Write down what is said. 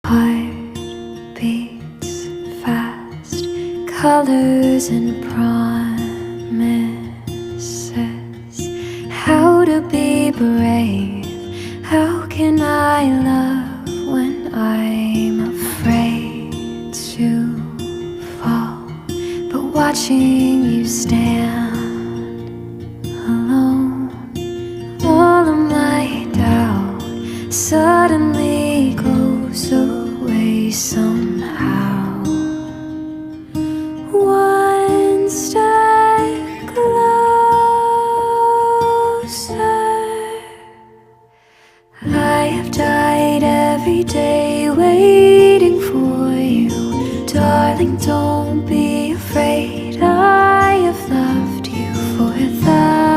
Heart beats fast, colors and promises. How to be brave, how can I love when I'm afraid to fall? But watching you stand alone, all of my doubt suddenly goes away somehow. One step closer. I have died every day waiting for you. Darling, don't be